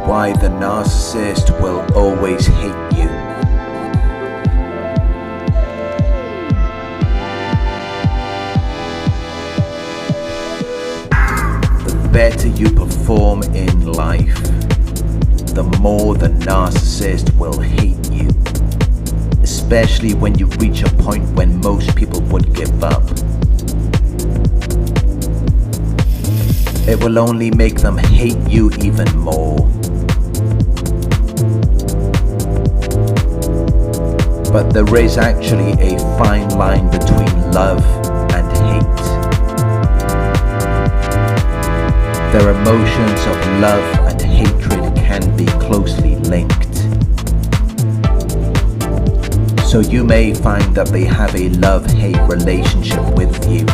why the narcissist will always hate you. The better you perform in life, the more the narcissist will hate you. Especially when you reach a point when most people would give up. It will only make them hate you even more. But there is actually a fine line between love and hate. Their emotions of love and hatred can be closely linked. So you may find that they have a love-hate relationship with you.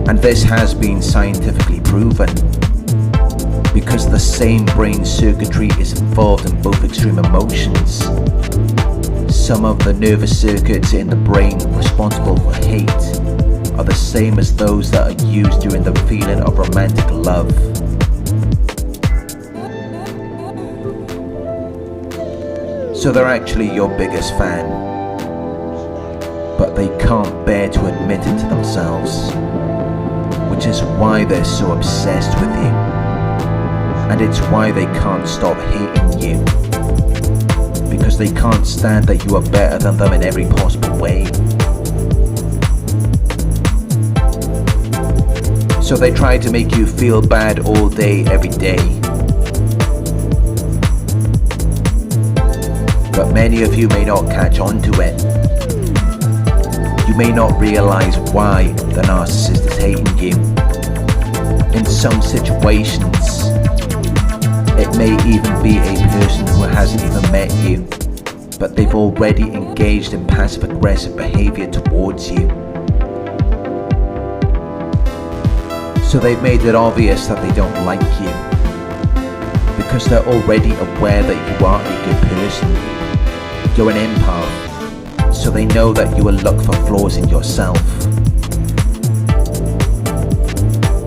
And this has been scientifically proven, because the same brain circuitry is involved in both extreme emotions. Some of the nervous circuits in the brain responsible for hate are the same as those that are used during the feeling of romantic love. So they're actually your biggest fan, but they can't bear to admit it to themselves, which is why they're so obsessed with you. And it's why they can't stop hating you, because they can't stand that you are better than them in every possible way. So they try to make you feel bad all day, every day. But many of you may not catch on to it. You may not realize why the narcissist is hating you. In some situations, it may even be a person who hasn't even met you, but they've already engaged in passive-aggressive behavior towards you. So they've made it obvious that they don't like you, because they're already aware that you are a good person. You're an empath, so they know that you will look for flaws in yourself.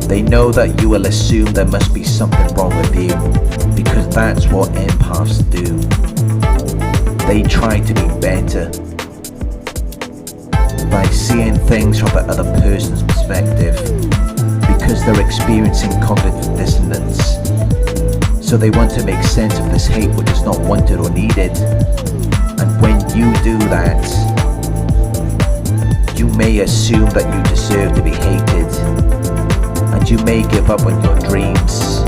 They know that you will assume there must be something wrong with you, because that's what empaths do. They try to be better by seeing things from the other person's perspective, because they're experiencing cognitive dissonance. So they want to make sense of this hate which is not wanted or needed. And when you do that, you may assume that you deserve to be hated, and you may give up on your dreams,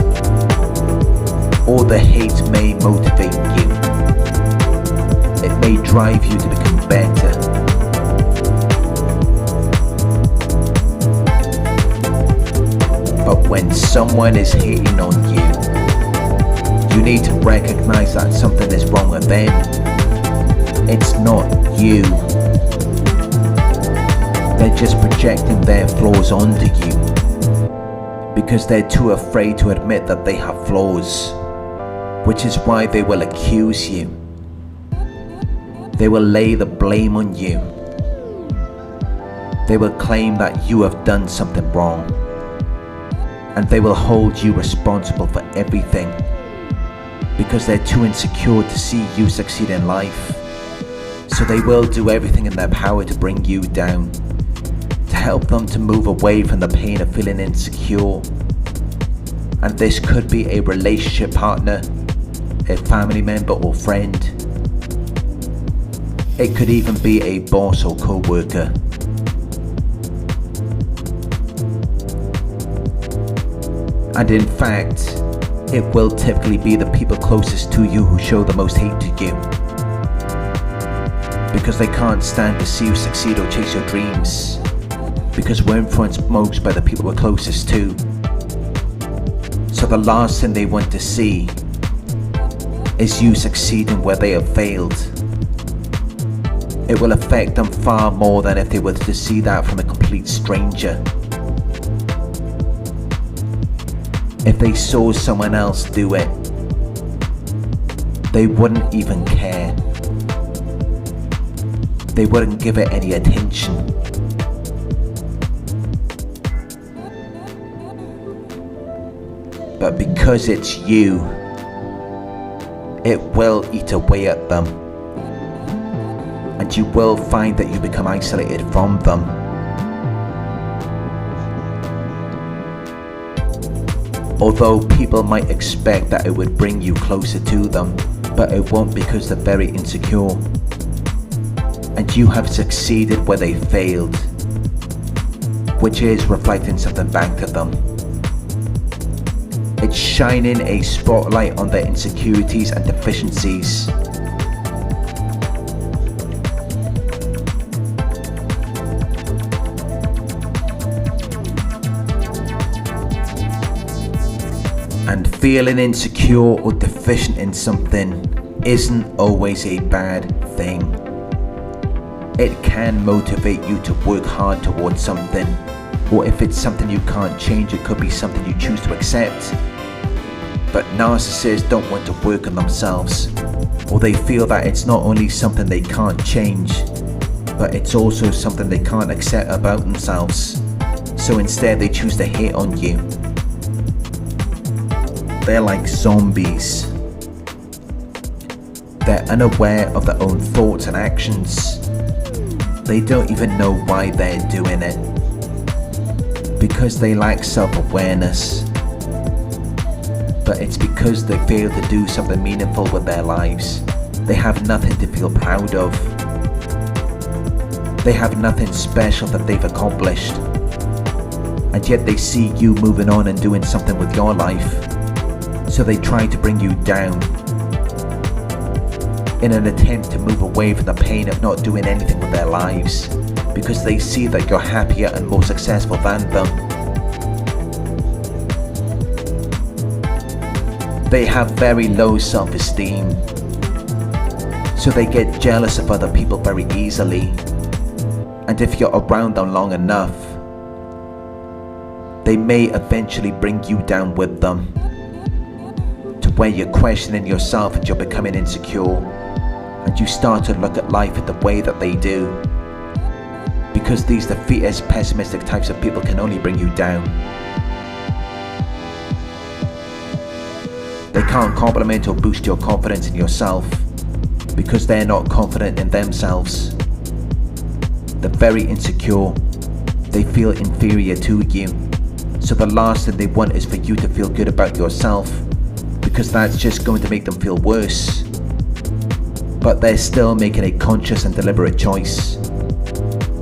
or the hate may motivate you. It may drive you to become better. But when someone is hating on you, you need to recognize that something is wrong with them. It's not you. They're just projecting their flaws onto you, because they're too afraid to admit that they have flaws, which is why they will accuse you. They will lay the blame on you. They will claim that you have done something wrong, and they will hold you responsible for everything, because they're too insecure to see you succeed in life. So they will do everything in their power to bring you down, to help them to move away from the pain of feeling insecure. And this could be a relationship partner, a family member or friend. It could even be a boss or co-worker. And in fact, it will typically be the people closest to you who show the most hate to you, because they can't stand to see you succeed or chase your dreams, because we're influenced most by the people we're closest to. So the last thing they want to see is you succeeding where they have failed. It will affect them far more than if they were to see that from a complete stranger. If they saw someone else do it, they wouldn't even care. They wouldn't give it any attention. But because it's you, it will eat away at them. And you will find that you become isolated from them. Although people might expect that it would bring you closer to them, but it won't, because they're very insecure. And you have succeeded where they failed, which is reflecting something back to them. It's shining a spotlight on their insecurities and deficiencies. And feeling insecure or deficient in something isn't always a bad thing. It can motivate you to work hard towards something, or if it's something you can't change, it could be something you choose to accept. But narcissists don't want to work on themselves, or they feel that it's not only something they can't change, but it's also something they can't accept about themselves. So instead they choose to hate on you. They're like zombies. They're unaware of their own thoughts and actions. They don't even know why they're doing it, because they lack self-awareness. But it's because they fail to do something meaningful with their lives. They have nothing to feel proud of. They have nothing special that they've accomplished. And yet they see you moving on and doing something with your life. So they try to bring you down, in an attempt to move away from the pain of not doing anything with their lives, because they see that you're happier and more successful than them. They have very low self-esteem, so they get jealous of other people very easily. And if you're around them long enough, they may eventually bring you down with them, to where you're questioning yourself and you're becoming insecure, and you start to look at life in the way that they do, because these defeatist, pessimistic types of people can only bring you down. They can't compliment or boost your confidence in yourself, because they're not confident in themselves. They're very insecure. They feel inferior to you, so the last thing they want is for you to feel good about yourself, because that's just going to make them feel worse. But they're still making a conscious and deliberate choice.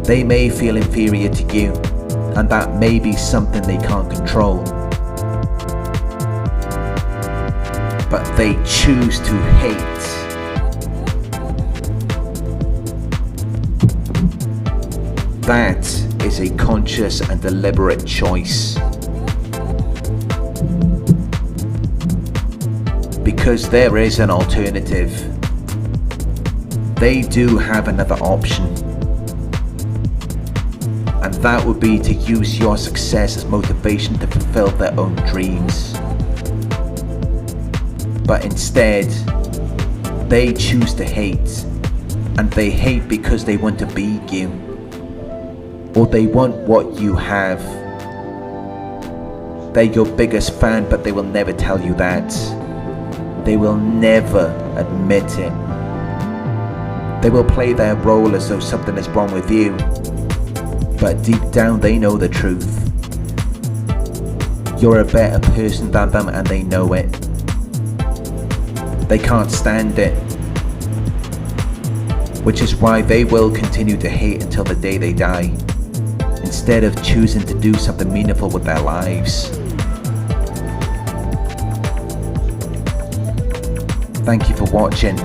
They may feel inferior to you, and that may be something they can't control. But they choose to hate. That is a conscious and deliberate choice. Because there is an alternative. They do have another option. And that would be to use your success as motivation to fulfill their own dreams. But instead, they choose to hate. And they hate because they want to be you. Or they want what you have. They're your biggest fan, but they will never tell you that. They will never admit it. They will play their role as though something is wrong with you, but deep down they know the truth. You're a better person than them, and they know it. They can't stand it, which is why they will continue to hate until the day they die, instead of choosing to do something meaningful with their lives. Thank you for watching.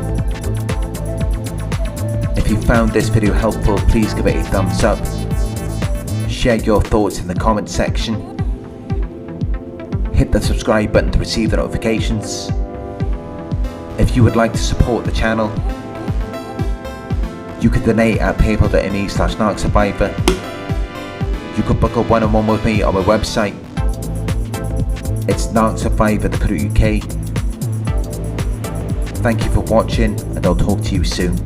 If you found this video helpful, please give it a thumbs up. Share your thoughts in the comment section. Hit the subscribe button to receive the notifications. If you would like to support the channel, you can donate at paypal.me/Narc Survivor. You could book a one-on-one with me on my website. It's narcsurvivor.co.uk. Thank you for watching, and I'll talk to you soon.